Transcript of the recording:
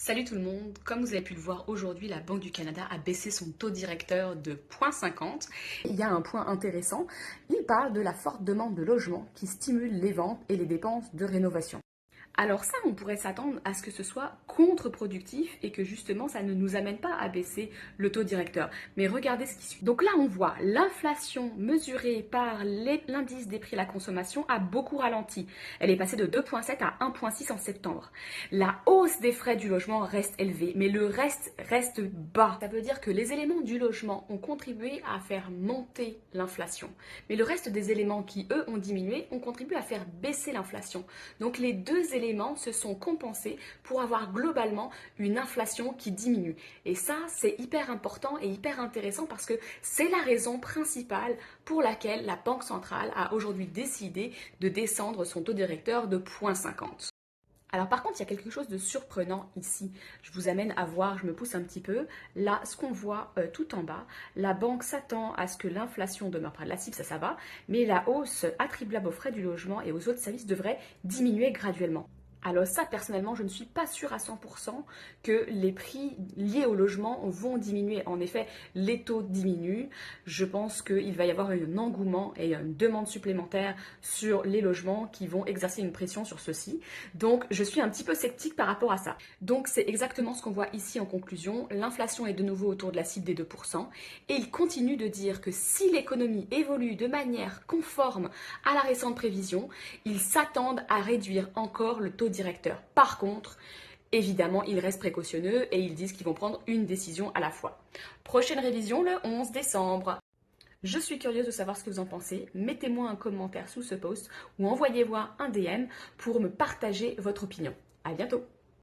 Salut tout le monde, comme vous avez pu le voir aujourd'hui, la Banque du Canada a baissé son taux directeur de 0,50. Il y a un point intéressant, il parle de la forte demande de logements qui stimule les ventes et les dépenses de rénovation. Alors ça, on pourrait s'attendre à ce que ce soit contre-productif et que justement ça ne nous amène pas à baisser le taux directeur. Mais regardez ce qui suit. Donc là, on voit l'inflation mesurée par l'indice des prix à la consommation a beaucoup ralenti. Elle est passée de 2,7 à 1,6 en septembre. La hausse des frais du logement reste élevée, mais le reste reste bas. Ça veut dire que les éléments du logement ont contribué à faire monter l'inflation. Mais le reste des éléments qui, eux, ont diminué, ont contribué à faire baisser l'inflation. Donc les deux éléments se sont compensés pour avoir globalement une inflation qui diminue. Et ça, c'est hyper important et hyper intéressant parce que c'est la raison principale pour laquelle la Banque centrale a aujourd'hui décidé de descendre son taux directeur de 0,50. Alors par contre, il y a quelque chose de surprenant ici. Je vous amène à voir, je me pousse un petit peu. Là, ce qu'on voit tout en bas, la banque s'attend à ce que l'inflation demeure près de la cible, ça va, mais la hausse attribuable aux frais du logement et aux autres services devrait diminuer graduellement. Alors ça, personnellement, je ne suis pas sûre à 100% que les prix liés au logement vont diminuer. En effet, les taux diminuent. Je pense qu'il va y avoir un engouement et une demande supplémentaire sur les logements qui vont exercer une pression sur ceux-ci. Donc, je suis un petit peu sceptique par rapport à ça. Donc, c'est exactement ce qu'on voit ici en conclusion. L'inflation est de nouveau autour de la cible des 2%. Et il continue de dire que si l'économie évolue de manière conforme à la récente prévision, ils s'attendent à réduire encore le taux directeur. Par contre, évidemment, ils restent précautionneux et ils disent qu'ils vont prendre une décision à la fois. Prochaine révision le 11 décembre. Je suis curieuse de savoir ce que vous en pensez. Mettez-moi un commentaire sous ce post ou envoyez-moi un DM pour me partager votre opinion. À bientôt!